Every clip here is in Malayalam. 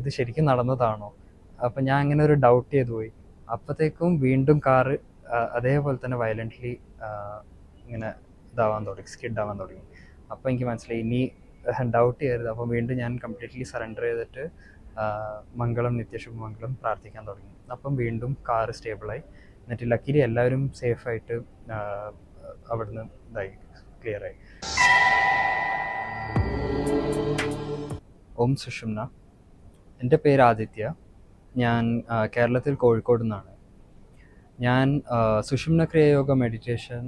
ഇത് ശരിക്കും നടന്നതാണോ? അപ്പം ഞാൻ അങ്ങനെ ഒരു ഡൗട്ട് ചെയ്തു പോയി. അപ്പോഴത്തേക്കും വീണ്ടും കാറ് അതേപോലെ തന്നെ വയലൻ്റ്ലി ഇങ്ങനെ ഇതാവാൻ തുടങ്ങി, സ്കിഡ് ആവാൻ തുടങ്ങി. അപ്പോൾ എനിക്ക് മനസ്സിലായി ഇനി ഡൗട്ട് ചെയ്യരുത്. അപ്പം വീണ്ടും ഞാൻ കംപ്ലീറ്റ്ലി സറണ്ടർ ചെയ്തിട്ട് മംഗളം നിത്യശുഭമംഗളം പ്രാർത്ഥിക്കാൻ തുടങ്ങി. അപ്പം വീണ്ടും കാറ് സ്റ്റേബിളായി. എന്നിട്ട് ലക്കിലി എല്ലാവരും സേഫായിട്ട് അവിടുന്ന് ഇതായി, ക്ലിയറായി. ഓം സുഷുമ്ന. എൻ്റെ പേര് ആദിത്യ. ഞാൻ കേരളത്തിൽ കോഴിക്കോട് നിന്നാണ്. ഞാൻ സുഷുമ്ന ക്രിയയോഗ മെഡിറ്റേഷൻ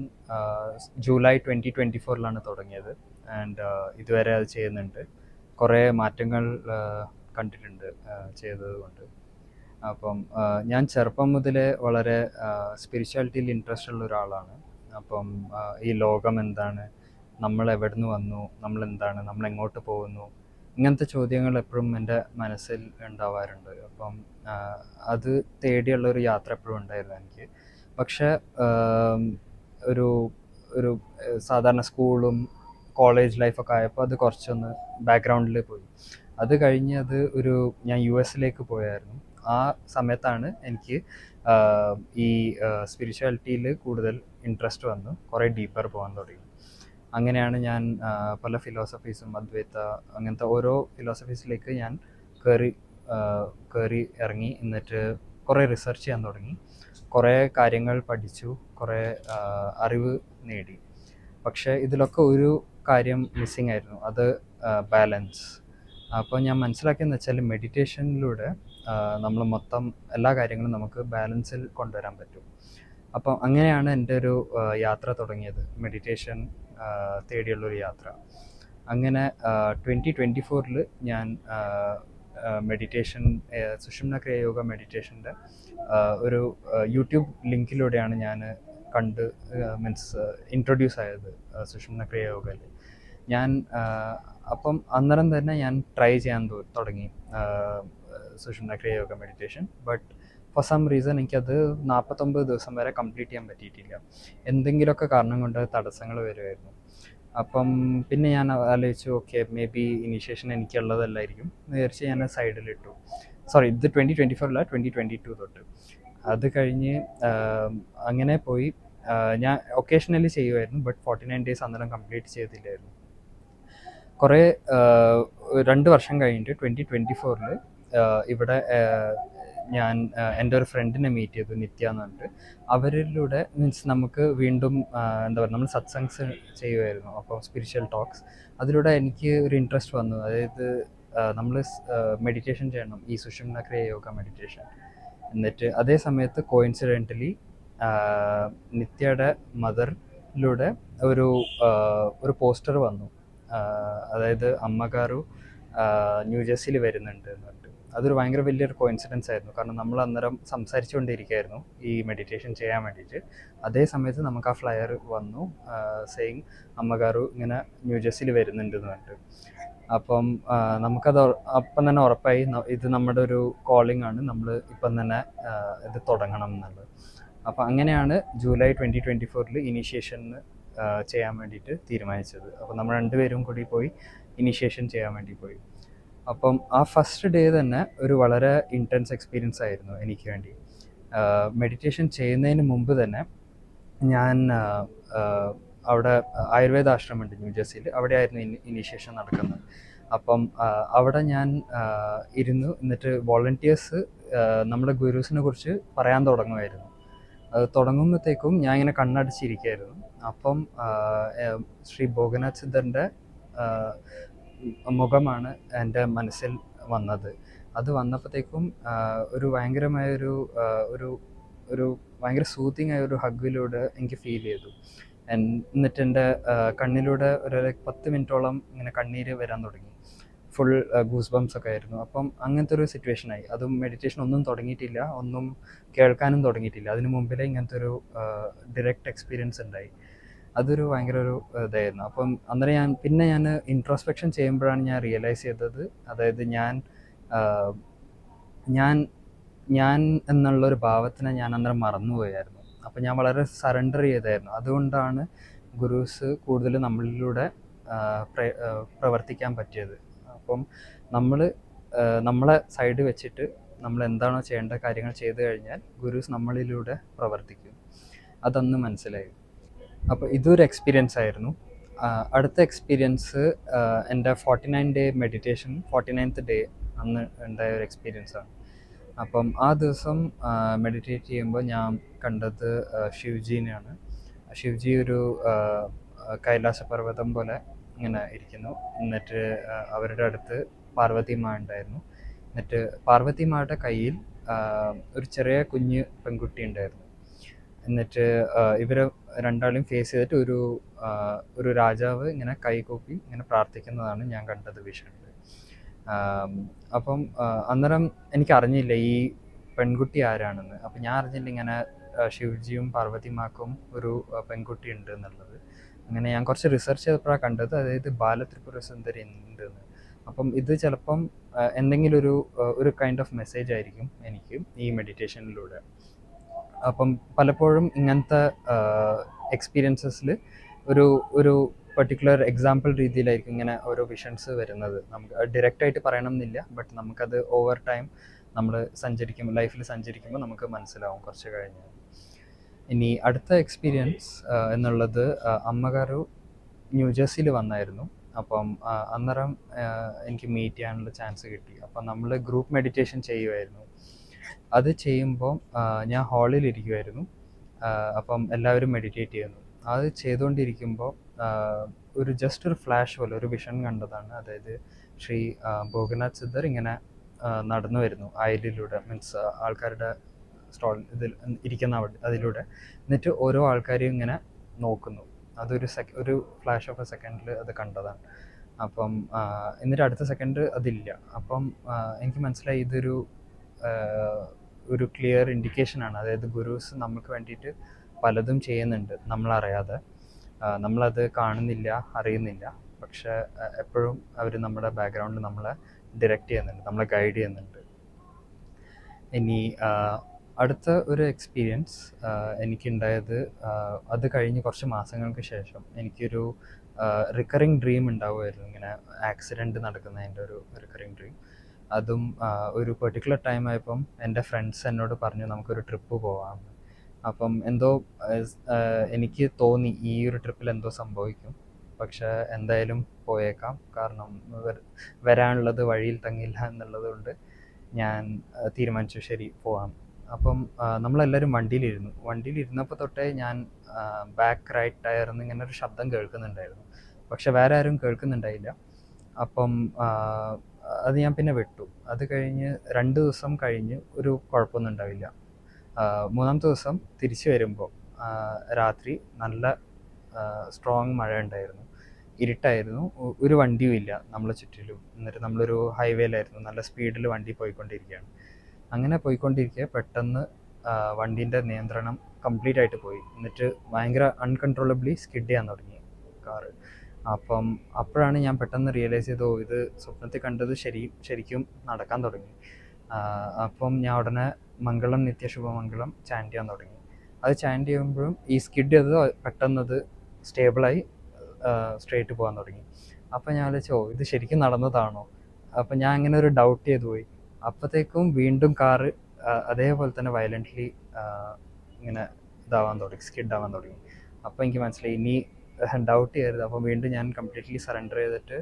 ജൂലൈ 2024 തുടങ്ങിയത്. ആൻഡ് ഇതുവരെ അത് ചെയ്യുന്നുണ്ട്. കുറേ മാറ്റങ്ങൾ കണ്ടിട്ടുണ്ട് ചെയ്തത് കൊണ്ട്. അപ്പം ഞാൻ ചെറുപ്പം മുതലേ വളരെ സ്പിരിച്വാലിറ്റിയിൽ ഇൻട്രസ്റ്റ് ഉള്ള ഒരാളാണ്. അപ്പം ഈ ലോകം എന്താണ്, നമ്മൾ എവിടെ നിന്ന് വന്നു, നമ്മളെന്താണ്, നമ്മളെങ്ങോട്ട് പോകുന്നു, ഇങ്ങനത്തെ ചോദ്യങ്ങൾ എപ്പോഴും എൻ്റെ മനസ്സിൽ ഉണ്ടാവാറുണ്ട്. അപ്പം അത് തേടിയുള്ളൊരു യാത്ര എപ്പോഴും ഉണ്ടായിരുന്നു എനിക്ക്. പക്ഷേ ഒരു ഒരു സാധാരണ സ്കൂളും കോളേജ് ലൈഫൊക്കെ ആയപ്പോൾ അത് കുറച്ചൊന്ന് ബാക്ക്ഗ്രൗണ്ടിൽ പോയി. അത് കഴിഞ്ഞ് ഞാൻ US പോയായിരുന്നു. ആ സമയത്താണ് എനിക്ക് ഈ സ്പിരിച്വാലിറ്റിയിൽ കൂടുതൽ ഇൻട്രസ്റ്റ് വന്നു, കുറേ ഡീപ്പർ പോകാൻ തുടങ്ങി. അങ്ങനെയാണ് ഞാൻ പല ഫിലോസഫീസും, അദ്വൈത, അങ്ങനത്തെ ഓരോ ഫിലോസഫീസിലേക്ക് ഞാൻ കയറി ഇറങ്ങി. എന്നിട്ട് കുറേ റിസർച്ച് ചെയ്യാൻ തുടങ്ങി, കുറേ കാര്യങ്ങൾ പഠിച്ചു, കുറേ അറിവ് നേടി. പക്ഷേ ഇതിലൊക്കെ ഒരു കാര്യം മിസ്സിങ് ആയിരുന്നു, അത് ബാലൻസ്. അപ്പോൾ ഞാൻ മനസ്സിലാക്കിയെന്ന് വെച്ചാൽ മെഡിറ്റേഷനിലൂടെ നമ്മൾ മൊത്തം എല്ലാ കാര്യങ്ങളും നമുക്ക് ബാലൻസിൽ കൊണ്ടുവരാൻ പറ്റും. അപ്പം അങ്ങനെയാണ് എൻ്റെ ഒരു യാത്ര തുടങ്ങിയത്, മെഡിറ്റേഷൻ തേടിയുള്ളൊരു യാത്ര. അങ്ങനെ 2024 ഞാൻ മെഡിറ്റേഷൻ, സുഷുമ്ന ക്രിയയോഗ മെഡിറ്റേഷൻ്റെ ഒരു യൂട്യൂബ് ലിങ്കിലൂടെയാണ് ഞാൻ ഇൻട്രൊഡ്യൂസ് ആയത് സുഷുമ്ന ക്രിയയോഗയിൽ. ഞാൻ അപ്പം അന്നേരം തന്നെ ഞാൻ ട്രൈ ചെയ്യാൻ തുടങ്ങി Sushumna Kriya Yoga meditation. But for some reason എനിക്കത് 49 ദിവസം വരെ കംപ്ലീറ്റ് ചെയ്യാൻ പറ്റിയിട്ടില്ല. എന്തെങ്കിലുമൊക്കെ കാരണം കൊണ്ട് തടസ്സങ്ങൾ വരുമായിരുന്നു. അപ്പം പിന്നെ ഞാൻ ആലോചിച്ചു, ഓക്കെ, മേ ബി ഇനീഷ്യേഷൻ എനിക്കുള്ളതല്ലായിരിക്കും എന്ന് വിചാരിച്ച് ഞാൻ സൈഡിലിട്ടു. ഇത് 2024 2022 തൊട്ട്. അത് കഴിഞ്ഞ് അങ്ങനെ പോയി. ഞാൻ ഒക്കേഷണലി ചെയ്യുമായിരുന്നു, ബട്ട് 49 ഡേയ്സ് അന്നേരം കംപ്ലീറ്റ് ചെയ്തില്ലായിരുന്നു. കുറേ 2 വർഷം കഴിഞ്ഞിട്ട് 2024 ഇവിടെ ഞാൻ എൻ്റെ ഒരു ഫ്രണ്ടിനെ മീറ്റ് ചെയ്തു, നിത്യ എന്ന് പറഞ്ഞിട്ട്. അവരിലൂടെ നമുക്ക് വീണ്ടും എന്താ പറയുക, നമ്മൾ സത്സംഗ്സ് ചെയ്യുമായിരുന്നു, അപ്പോൾ സ്പിരിച്വൽ ടോക്സ്. അതിലൂടെ എനിക്ക് ഒരു ഇൻട്രസ്റ്റ് വന്നു, അതായത് നമ്മൾ മെഡിറ്റേഷൻ ചെയ്യണം, ഈ സുഷുമ്ന ക്രിയയോഗ മെഡിറ്റേഷൻ. എന്നിട്ട് അതേ സമയത്ത് കോയിൻസിഡൻ്റലി നിത്യയുടെ മദറിലൂടെ ഒരു പോസ്റ്റർ വന്നു, അതായത് അമ്മഗാരു ന്യൂജേഴ്സിയിൽ വരുന്നുണ്ട് എന്ന് പറഞ്ഞിട്ട്. അതൊരു ഭയങ്കര വലിയൊരു കോയിൻസിഡൻസ് ആയിരുന്നു, കാരണം നമ്മൾ അന്നേരം സംസാരിച്ചുകൊണ്ടിരിക്കുകയായിരുന്നു ഈ മെഡിറ്റേഷൻ ചെയ്യാൻ വേണ്ടിയിട്ട്. അതേ സമയത്ത് നമുക്ക് ആ ഫ്ലയർ വന്നു, സെയിങ് അമ്മഗാരു ഇങ്ങനെ ന്യൂജേഴ്സിയിൽ വരുന്നുണ്ട് എന്ന് പറഞ്ഞിട്ട്. അപ്പം നമുക്കത് അപ്പം തന്നെ ഉറപ്പായി, ഇത് നമ്മുടെ ഒരു കോളിംഗ് ആണ്, നമ്മൾ ഇപ്പം തന്നെ ഇത് തുടങ്ങണം എന്നുള്ളത്. അപ്പം അങ്ങനെയാണ് ജൂലൈ 2024 ഇനീഷ്യേഷന് ചെയ്യാൻ വേണ്ടിയിട്ട് തീരുമാനിച്ചത്. അപ്പം നമ്മൾ രണ്ടുപേരും കൂടി പോയി ഇനീഷ്യേഷൻ ചെയ്യാൻ വേണ്ടി പോയി. അപ്പം ആ ഫസ്റ്റ് ഡേ തന്നെ ഒരു വളരെ ഇൻറ്റൻസ് എക്സ്പീരിയൻസ് ആയിരുന്നു എനിക്ക് വേണ്ടി. മെഡിറ്റേഷൻ ചെയ്യുന്നതിന് മുമ്പ് തന്നെ ഞാൻ അവിടെ ആയുർവേദ ആശ്രമമുണ്ട് ന്യൂജേഴ്സിയിൽ, അവിടെ ആയിരുന്നു ഇനീഷ്യേഷൻ നടക്കുന്നത്. അപ്പം അവിടെ ഞാൻ ഇരുന്നു. എന്നിട്ട് വോളണ്ടിയേഴ്സ് നമ്മുടെ ഗുരുസിനെ കുറിച്ച് പറയാൻ തുടങ്ങുമായിരുന്നു. അത് തുടങ്ങുമ്പോഴത്തേക്കും ഞാൻ ഇങ്ങനെ കണ്ണടച്ചിരിക്കുകയായിരുന്നു. അപ്പം ശ്രീ ഭോഗനാഥ് സിദ്ധൻ്റെ മുഖമാണ് എൻ്റെ മനസ്സിൽ വന്നത്. അത് വന്നപ്പോഴത്തേക്കും ഒരു ഭയങ്കരമായൊരു ഒരു ഭയങ്കര സൂത്തിങ് ആയ ഒരു ഹഗ്ഗിലൂടെ എനിക്ക് ഫീൽ ചെയ്തു. എന്നിട്ട് എൻ്റെ കണ്ണിലൂടെ ഒരു 10 മിനിറ്റോളം ഇങ്ങനെ കണ്ണീര് വരാൻ തുടങ്ങി. ഫുൾ ഗൂസ് ബംസ് ഒക്കെ ആയിരുന്നു. അപ്പം അങ്ങനത്തെ ഒരു സിറ്റുവേഷനായി. അതും മെഡിറ്റേഷൻ ഒന്നും തുടങ്ങിയിട്ടില്ല, ഒന്നും കേൾക്കാനും തുടങ്ങിയിട്ടില്ല. അതിന് മുമ്പിലേ ഇങ്ങനത്തെ ഒരു ഡിറക്റ്റ് എക്സ്പീരിയൻസ് ഉണ്ടായി. അതൊരു ഭയങ്കര ഒരു ഇതായിരുന്നു. അപ്പം അന്നേരം ഞാൻ ഇൻട്രോസ്പെക്ഷൻ ചെയ്യുമ്പോഴാണ് ഞാൻ റിയലൈസ് ചെയ്തത്, അതായത് ഞാൻ എന്നുള്ളൊരു ഭാവത്തിനെ ഞാൻ അന്നേരം മറന്നുപോയായിരുന്നു. അപ്പം ഞാൻ വളരെ സറണ്ടർ ചെയ്തായിരുന്നു. അതുകൊണ്ടാണ് ഗുരുസ് കൂടുതൽ നമ്മളിലൂടെ പ്രവർത്തിക്കാൻ പറ്റിയത്. അപ്പം നമ്മൾ നമ്മളെ സൈഡ് വെച്ചിട്ട് നമ്മൾ എന്താണോ ചെയ്യേണ്ട കാര്യങ്ങൾ ചെയ്തു കഴിഞ്ഞാൽ ഗുരുസ് നമ്മളിലൂടെ പ്രവർത്തിക്കും. അതന്ന് മനസ്സിലായി. അപ്പോൾ ഇതൊരു എക്സ്പീരിയൻസ് ആയിരുന്നു. അടുത്ത എക്സ്പീരിയൻസ് എൻ്റെ 49 ഡേ മെഡിറ്റേഷൻ 49th ഡേ അന്ന് ഉണ്ടായ ഒരു എക്സ്പീരിയൻസാണ്. അപ്പം ആ ദിവസം മെഡിറ്റേറ്റ് ചെയ്യുമ്പോൾ ഞാൻ കണ്ടത് ശിവജീനെയാണ്. ശിവജി ഒരു കൈലാസ പർവ്വതം പോലെ ഇങ്ങനെ ഇരിക്കുന്നു. എന്നിട്ട് അവരുടെ അടുത്ത് പാർവതിമാ ഉണ്ടായിരുന്നു. എന്നിട്ട് പാർവതിമാരുടെ കയ്യിൽ ഒരു ചെറിയ കുഞ്ഞ് പെൺകുട്ടി ഉണ്ടായിരുന്നു. എന്നിട്ട് ഇവരെ രണ്ടാളെയും ഫേസ് ചെയ്തിട്ട് ഒരു രാജാവ് ഇങ്ങനെ കൈകൂപ്പി ഇങ്ങനെ പ്രാർത്ഥിക്കുന്നതാണ് ഞാൻ കണ്ടത് വിഷനിൽ. അപ്പം അന്നേരം എനിക്ക് അറിഞ്ഞില്ല ഈ പെൺകുട്ടി ആരാണെന്ന്. അപ്പം ഞാൻ അറിഞ്ഞില്ല ഇങ്ങനെ ശിവജിയും പാർവതിമാക്കും ഒരു പെൺകുട്ടി ഉണ്ട് എന്നുള്ളത്. അങ്ങനെ ഞാൻ കുറച്ച് റിസർച്ച് ചെയ്തപ്പോഴാണ് കണ്ടത്, അതായത് ബാലത്രിപുര സുന്ദരി ഉണ്ടെന്ന്. അപ്പം ഇത് ചിലപ്പം എന്തെങ്കിലും ഒരു കൈൻഡ് ഓഫ് മെസ്സേജ് ആയിരിക്കും എനിക്ക് ഈ മെഡിറ്റേഷനിലൂടെ. അപ്പം പലപ്പോഴും ഇങ്ങനത്തെ എക്സ്പീരിയൻസസിൽ ഒരു പെർട്ടിക്കുലർ എക്സാമ്പിൾ രീതിയിലായിരിക്കും ഇങ്ങനെ ഓരോ വിഷൻസ് വരുന്നത്. നമുക്ക് ഡയറക്റ്റായിട്ട് പറയണം എന്നില്ല, ബട്ട് നമുക്കത് ഓവർ ടൈം നമ്മൾ ലൈഫിൽ സഞ്ചരിക്കുമ്പോൾ നമുക്ക് മനസ്സിലാവും കുറച്ച് കഴിഞ്ഞാൽ. ഇനി അടുത്ത എക്സ്പീരിയൻസ് എന്നുള്ളത് അമ്മകാരു ന്യൂജേഴ്സിയിൽ വന്നായിരുന്നു. അപ്പം അന്നേരം എനിക്ക് മീറ്റ് ചെയ്യാനുള്ള ചാൻസ് കിട്ടി. അപ്പം നമ്മൾ ഗ്രൂപ്പ് മെഡിറ്റേഷൻ ചെയ്യുമായിരുന്നു. അത് ചെയ്യുമ്പോൾ ഞാൻ ഹാളിലിരിക്കുമായിരുന്നു. അപ്പം എല്ലാവരും മെഡിറ്റേറ്റ് ചെയ്യുന്നു. അത് ചെയ്തുകൊണ്ടിരിക്കുമ്പോൾ ജസ്റ്റ് ഒരു ഫ്ലാഷ് പോലെ ഒരു വിഷൻ കണ്ടതാണ്. അതായത് ശ്രീ ഭോഗനാഥ് സിദ്ധർ ഇങ്ങനെ നടന്നു വരുന്നു അയലിലൂടെ, മീൻസ് ആൾക്കാരുടെ സ്റ്റോൾ ഇതിൽ ഇരിക്കുന്ന അതിലൂടെ. എന്നിട്ട് ഓരോ ആൾക്കാരെയും ഇങ്ങനെ നോക്കുന്നു. ഒരു ഫ്ലാഷ് ഓഫ് എ സെക്കൻഡിൽ അത് കണ്ടതാണ്. അപ്പം എന്നിട്ട് അടുത്ത സെക്കൻഡ് അതില്ല. അപ്പം എനിക്ക് മനസ്സിലായി ഒരു ക്ലിയർ ഇൻഡിക്കേഷനാണ്. അതായത് ഗുരുസ് നമുക്ക് വേണ്ടിയിട്ട് പലതും ചെയ്യുന്നുണ്ട് നമ്മളറിയാതെ. നമ്മളത് കാണുന്നില്ല, അറിയുന്നില്ല. പക്ഷെ എപ്പോഴും അവർ നമ്മുടെ ബാക്ക്ഗ്രൗണ്ടിൽ നമ്മളെ ഡയറക്റ്റ് ചെയ്യുന്നുണ്ട്, നമ്മളെ ഗൈഡ് ചെയ്യുന്നുണ്ട്. ഇനി അടുത്ത ഒരു എക്സ്പീരിയൻസ് എനിക്കുണ്ടായത്, അത് കഴിഞ്ഞ് കുറച്ച് മാസങ്ങൾക്ക് ശേഷം എനിക്കൊരു റിക്കറിങ് ഡ്രീം ഉണ്ടാവുമായിരുന്നു. ഇങ്ങനെ ആക്സിഡൻറ്റ് നടക്കുന്നതിൻ്റെ ഒരു റിക്കറിങ് ഡ്രീം. അതും ഒരു പെർട്ടിക്കുലർ ടൈം ആയപ്പം എൻ്റെ ഫ്രണ്ട്സ് എന്നോട് പറഞ്ഞു നമുക്കൊരു ട്രിപ്പ് പോകാമെന്ന്. അപ്പം എന്തോ എനിക്ക് തോന്നി ഈ ഒരു ട്രിപ്പിൽ എന്തോ സംഭവിക്കും. പക്ഷെ എന്തായാലും പോയേക്കാം, കാരണം വരാനുള്ളത് വഴിയിൽ തങ്ങില്ല എന്നുള്ളത് കൊണ്ട് ഞാൻ തീരുമാനിച്ചു ശരി പോവാം. അപ്പം നമ്മളെല്ലാവരും വണ്ടിയിലിരുന്നപ്പോൾ തൊട്ടേ ഞാൻ ബാക്ക് റൈറ്റ് ടയറിന്ന് ഇങ്ങനെ ഒരു ശബ്ദം കേൾക്കുന്നുണ്ടായിരുന്നു. പക്ഷെ വേറെ ആരും കേൾക്കുന്നുണ്ടായില്ല. അപ്പം അത് ഞാൻ പിന്നെ വിട്ടു. അത് കഴിഞ്ഞ് 2 ദിവസം കഴിഞ്ഞ് ഒരു കുഴപ്പമൊന്നും ഉണ്ടാവില്ല. 3ാമത്തെ ദിവസം തിരിച്ചു വരുമ്പോൾ രാത്രി നല്ല സ്ട്രോങ് മഴ ഉണ്ടായിരുന്നു, ഇരുട്ടായിരുന്നു, ഒരു വണ്ടിയും ഇല്ല നമ്മളെ ചുറ്റിലും. എന്നിട്ട് നമ്മളൊരു ഹൈവേയിലായിരുന്നു, നല്ല സ്പീഡിൽ വണ്ടി പോയിക്കൊണ്ടിരിക്കുകയാണ്. അങ്ങനെ പോയിക്കൊണ്ടിരിക്കുക പെട്ടെന്ന് വണ്ടീൻ്റെ നിയന്ത്രണം കംപ്ലീറ്റ് ആയിട്ട് പോയി. എന്നിട്ട് ഭയങ്കര അൺകൺട്രോളബ്ലി സ്കിഡ് ചെയ്യാൻ തുടങ്ങി കാറ്. അപ്പം അപ്പോഴാണ് ഞാൻ പെട്ടെന്ന് റിയലൈസ് ചെയ്തു, ഇത് സ്വപ്നത്തിൽ കണ്ടത് ശരിക്കും നടക്കാൻ തുടങ്ങി. അപ്പം ഞാൻ ഉടനെ മംഗളം നിത്യശുഭമംഗളം ചാൻറ്റ് ചെയ്യാൻ തുടങ്ങി. അത് ചാൻറ്റ് ചെയ്യുമ്പോഴും ഈ സ്കിഡ് ചെയ്തത് പെട്ടെന്നത് സ്റ്റേബിളായി സ്ട്രെയിറ്റ് പോകാൻ തുടങ്ങി. അപ്പം ഞാൻ ആലോചിച്ചു, ഇത് ശരിക്കും നടന്നതാണോ? അപ്പം ഞാൻ അങ്ങനെ ഒരു ഡൗട്ട് ചെയ്തു പോയി. അപ്പോഴത്തേക്കും വീണ്ടും കാറ് അതേപോലെ തന്നെ വയലൻ്റ്ലി ഇങ്ങനെ സ്കിഡ് ആവാൻ തുടങ്ങി. അപ്പോൾ എനിക്ക് മനസ്സിലായി ഇനി ഡൗട്ട് ചെയ്യരുത്. അപ്പോൾ വീണ്ടും ഞാൻ കംപ്ലീറ്റ്ലി സറണ്ടർ ചെയ്തിട്ട്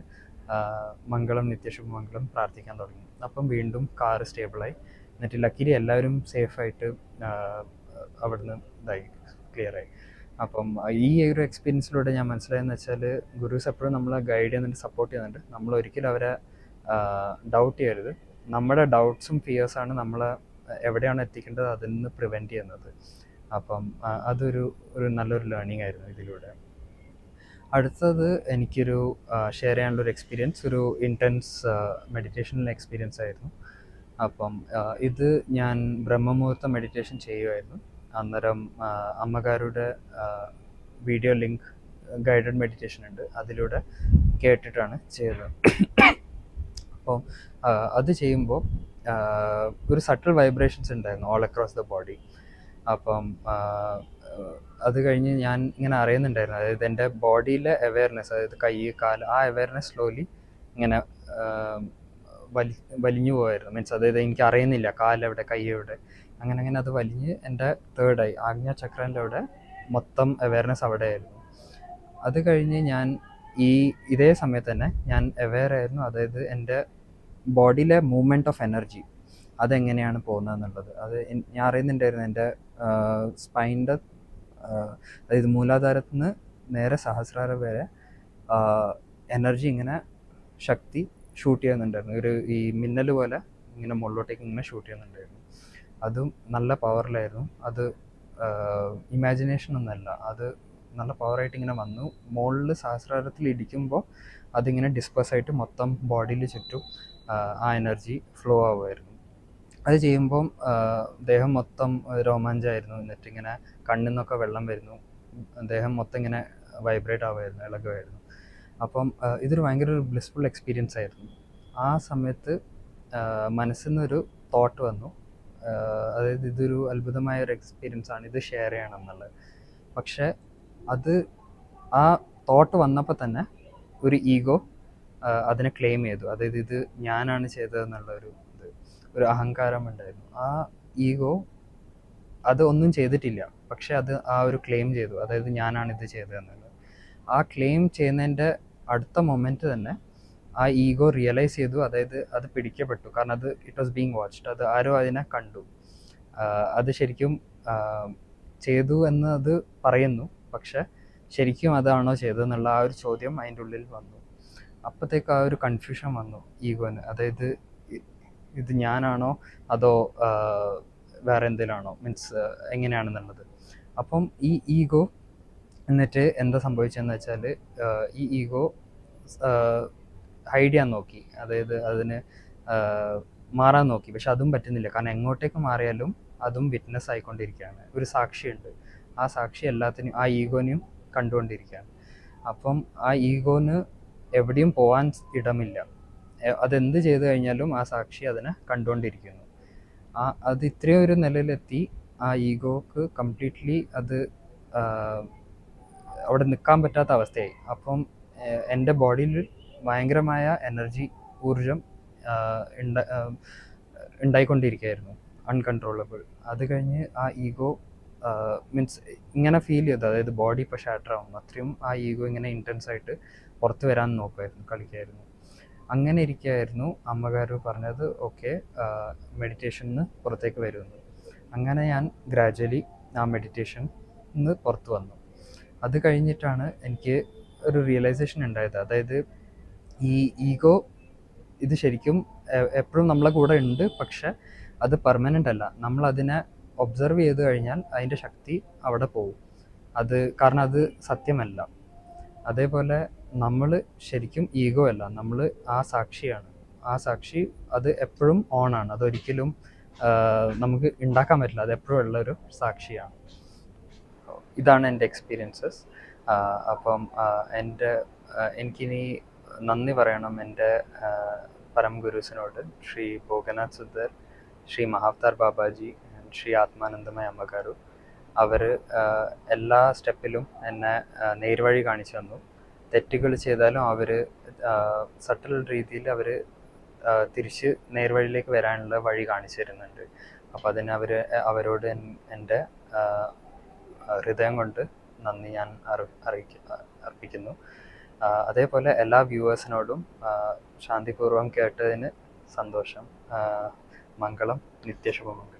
മംഗളം നിത്യശുഭമംഗളം പ്രാർത്ഥിക്കാൻ തുടങ്ങി. അപ്പം വീണ്ടും കാറ് സ്റ്റേബിളായി. എന്നിട്ട് ലക്കിലി എല്ലാവരും സേഫായിട്ട് അവിടുന്ന് ക്ലിയറായി. അപ്പം ഈ ഒരു എക്സ്പീരിയൻസിലൂടെ ഞാൻ മനസ്സിലായെന്ന് വെച്ചാൽ ഗുരുസ് എപ്പോഴും നമ്മളെ ഗൈഡ് ചെയ്യുന്നുണ്ട്, സപ്പോർട്ട് ചെയ്യുന്നുണ്ട്. നമ്മൾ ഒരിക്കലും അവരെ ഡൗട്ട് ചെയ്യരുത്. നമ്മുടെ ഡൗട്ട്സും ഫിയേഴ്സാണ് നമ്മളെ എവിടെയാണ് എത്തിക്കേണ്ടത് അതിൽ നിന്ന് പ്രിവെൻറ്റ് ചെയ്യുന്നത്. അപ്പം അതൊരു നല്ലൊരു ലേണിംഗ് ആയിരുന്നു ഇതിലൂടെ. അടുത്തത് എനിക്കൊരു ഷെയർ ചെയ്യാനുള്ളൊരു എക്സ്പീരിയൻസ്, ഒരു ഇൻറ്റൻസ് മെഡിറ്റേഷനിലെ എക്സ്പീരിയൻസ് ആയിരുന്നു. അപ്പം ഇത് ഞാൻ ബ്രഹ്മമുഹൂർത്ത മെഡിറ്റേഷൻ ചെയ്യുമായിരുന്നു. അന്നേരം അമ്മകാരുടെ വീഡിയോ ലിങ്ക് ഗൈഡഡ് മെഡിറ്റേഷൻ ഉണ്ട്, അതിലൂടെ കേട്ടിട്ടാണ് ചെയ്തത്. അപ്പോൾ അത് ചെയ്യുമ്പോൾ ഒരു സട്ടിൽ വൈബ്രേഷൻസ് ഉണ്ടായിരുന്നു ഓൾ അക്രോസ് ദ ബോഡി. അപ്പം അത് കഴിഞ്ഞ് ഞാൻ ഇങ്ങനെ അറിയുന്നുണ്ടായിരുന്നു, അതായത് എൻ്റെ ബോഡിയിലെ അവെയർനെസ്, അതായത് കൈ കാല്, ആ അവെയർനെസ് സ്ലോലി ഇങ്ങനെ വലിഞ്ഞു പോയായിരുന്നു. മീൻസ് അതായത് എനിക്ക് അറിയുന്നില്ല കാലെവിടെ കൈയെവിടെ, അങ്ങനെ അത് വലിഞ്ഞ് എൻ്റെ തേർഡായി ആജ്ഞാചക്രൻ്റെ അവിടെ മൊത്തം അവയർനെസ് അവിടെ ആയിരുന്നു. അത് കഴിഞ്ഞ് ഞാൻ ഇതേ സമയത്ത് തന്നെ ഞാൻ അവെയർ ആയിരുന്നു, അതായത് എൻ്റെ ബോഡിയിലെ മൂവ്മെൻറ്റ് ഓഫ് എനർജി അതെങ്ങനെയാണ് പോകുന്നത് എന്നുള്ളത്. അത് ഞാൻ അറിയുന്നുണ്ടായിരുന്നു. എൻ്റെ സ്പൈൻ്റെ അതായത് മൂലാധാരത്തിൽ നിന്ന് നേരെ സഹസ്രാരം വരെ എനർജി ഇങ്ങനെ ശക്തി ഷൂട്ട് ചെയ്യുന്നുണ്ടായിരുന്നു. ഈ മിന്നൽ പോലെ ഇങ്ങനെ മുകളിലോട്ടേക്ക് ഇങ്ങനെ ഷൂട്ട് ചെയ്യുന്നുണ്ടായിരുന്നു. അതും നല്ല പവറിലായിരുന്നു. അത് ഇമാജിനേഷൻ ഒന്നല്ല, അത് നല്ല പവറായിട്ട് ഇങ്ങനെ വന്നു. മുകളിൽ സഹസ്രാരത്തിൽ ഇടിക്കുമ്പോൾ അതിങ്ങനെ ഡിസ്പേഴ്സ് ആയിട്ട് മൊത്തം ബോഡിയിൽ ചുറ്റും ആ എനർജി ഫ്ലോ ആവുമായിരുന്നു. അത് ചെയ്യുമ്പം ദേഹം മൊത്തം രോമാഞ്ചമായിരുന്നു. എന്നിട്ടിങ്ങനെ കണ്ണിൽ നിന്നൊക്കെ വെള്ളം വരുന്നു, ദേഹം മൊത്തം ഇങ്ങനെ വൈബ്രേറ്റ് ആവുമായിരുന്നു, ഇളകുമായിരുന്നു. അപ്പം ഇതൊരു ഭയങ്കര ഒരു ബ്ലിസ്ഫുൾ എക്സ്പീരിയൻസ് ആയിരുന്നു. ആ സമയത്ത് മനസ്സിൽ നിന്നൊരു തോട്ട് വന്നു, അതായത് ഇതൊരു അത്ഭുതമായ ഒരു എക്സ്പീരിയൻസ് ആണ്, ഇത് ഷെയർ ചെയ്യണം എന്നുള്ളത്. പക്ഷേ അത് ആ തോട്ട് വന്നപ്പോൾ തന്നെ ഒരു ഈഗോ അതിനെ ക്ലെയിം ചെയ്തു. അതായത് ഇത് ഞാനാണ് ചെയ്തതെന്നുള്ള ഒരു അഹങ്കാരം ഉണ്ടായിരുന്നു. ആ ഈഗോ അത് ഒന്നും ചെയ്തിട്ടില്ല, പക്ഷെ അത് ആ ഒരു ക്ലെയിം ചെയ്തു, അതായത് ഞാനാണ് ഇത് ചെയ്തതെന്നുള്ളത്. ആ ക്ലെയിം ചെയ്യുന്നതിൻ്റെ അടുത്ത മൊമെൻറ്റ് തന്നെ ആ ഈഗോ റിയലൈസ് ചെയ്തു, അതായത് അത് പിടിക്കപ്പെട്ടു. കാരണം അത് ഇറ്റ് വാസ് ബീങ് വാച്ച്ഡ്, അത് ആരോ അതിനെ കണ്ടു. അത് ശരിക്കും ചെയ്തു എന്ന് അത് പറയുന്നു, പക്ഷെ ശരിക്കും അതാണോ ചെയ്തതെന്നുള്ള ആ ഒരു ചോദ്യം അതിൻ്റെ ഉള്ളിൽ വന്നു. അപ്പോഴത്തേക്ക് ആ ഒരു കൺഫ്യൂഷൻ വന്നു ഈഗോന്, അതായത് ഇത് ഞാനാണോ അതോ വേറെ എന്തെങ്കിലുമാണോ, മീൻസ് എങ്ങനെയാണെന്നുള്ളത്. അപ്പം ഈ ഈഗോ എന്നിട്ട് എന്താ സംഭവിച്ചതെന്ന് വെച്ചാൽ, ഈ ഈഗോ ഹൈഡ് ചെയ്യാൻ നോക്കി, അതായത് അതിന് മാറാൻ നോക്കി. പക്ഷെ അതും പറ്റുന്നില്ല, കാരണം എങ്ങോട്ടേക്ക് മാറിയാലും അതും വിറ്റ്നസ് ആയിക്കൊണ്ടിരിക്കുകയാണ്. ഒരു സാക്ഷിയുണ്ട്, ആ സാക്ഷി എല്ലാത്തിനും ആ ഈഗോനെയും കണ്ടുകൊണ്ടിരിക്കുകയാണ്. അപ്പം ആ ഈഗോന് എവിടെയും പോകാൻ ഇടമില്ല. അതെന്ത് ചെയ്തു കഴിഞ്ഞാലും ആ സാക്ഷി അതിനെ കണ്ടുകൊണ്ടിരിക്കുന്നു. അത് ഇത്രയും ഒരു നിലയിലെത്തി, ആ ഈഗോക്ക് കംപ്ലീറ്റ്ലി അത് അവിടെ നിൽക്കാൻ പറ്റാത്ത അവസ്ഥയായി. അപ്പം എൻ്റെ ബോഡിയിൽ ഭയങ്കരമായ എനർജി, ഊർജം ഉണ്ടായിക്കൊണ്ടിരിക്കുകയായിരുന്നു, അൺകൺട്രോളബിൾ. അത് കഴിഞ്ഞ് ആ ഈഗോ മീൻസ് ഇങ്ങനെ ഫീൽ ചെയ്തു, അതായത് ബോഡി ഇപ്പോൾ ഷാറ്റർ ആവുന്നു, അത്രയും ആ ഈഗോ ഇങ്ങനെ ഇൻറ്റൻസ് ആയിട്ട് പുറത്ത് വരാൻ നോക്കുമായിരുന്നു, കളിക്കായിരുന്നു. അങ്ങനെ ഇരിക്കുകയായിരുന്നു അമ്മകാർ പറഞ്ഞത്, ഓക്കെ മെഡിറ്റേഷന് പുറത്തേക്ക് വരുന്നു. അങ്ങനെ ഞാൻ ഗ്രാജ്വലി ആ മെഡിറ്റേഷന് പുറത്ത് വന്നു. അത് കഴിഞ്ഞിട്ടാണ് എനിക്ക് ഒരു റിയലൈസേഷൻ ഉണ്ടായത്, അതായത് ഈ ഈഗോ ഇത് ശരിക്കും എപ്പോഴും നമ്മളെ കൂടെ ഉണ്ട്, പക്ഷെ അത് പെർമനൻ്റ് അല്ല. നമ്മളതിനെ ഒബ്സർവ് ചെയ്ത് കഴിഞ്ഞാൽ അതിൻ്റെ ശക്തി അവിടെ പോകും, കാരണം അത് സത്യമല്ല. അതേപോലെ നമ്മൾ ശരിക്കും ഈഗോ അല്ല, നമ്മൾ ആ സാക്ഷിയാണ്. ആ സാക്ഷി അത് എപ്പോഴും ഓണാണ്, അതൊരിക്കലും നമുക്ക് ഉണ്ടാക്കാൻ പറ്റില്ല, അത് എപ്പോഴും ഉള്ളൊരു സാക്ഷിയാണ്. ഇതാണ് എൻ്റെ എക്സ്പീരിയൻസസ്. അപ്പം എനിക്കിനി നന്ദി പറയണം എൻ്റെ പരമഗുരുസിനോട്, ശ്രീ ഭോഗനാഥ് സിദ്ധർ, ശ്രീ മഹാവതാർ ബാബാജി, ശ്രീ ആത്മാനന്ദമയ അമ്മകാരു. അവർ എല്ലാ സ്റ്റെപ്പിലും എന്നെ നേർവഴി കാണിച്ചു തന്നു. തെറ്റുകൾ ചെയ്താലും അവർ സട്ടിൽ രീതിയിൽ അവർ തിരിച്ച് നേർവഴിയിലേക്ക് വരാനുള്ള വഴി കാണിച്ചു തരുന്നുണ്ട്. അപ്പോൾ അതിന് അവരോട് എൻ്റെ ഹൃദയം കൊണ്ട് നന്ദി ഞാൻ അർപ്പിക്കുന്നു. അതേപോലെ എല്ലാ വ്യൂവേഴ്സിനോടും ശാന്തിപൂർവ്വം കേട്ടതിന് സന്തോഷം. മംഗളം, നിത്യശുഭമംഗളം.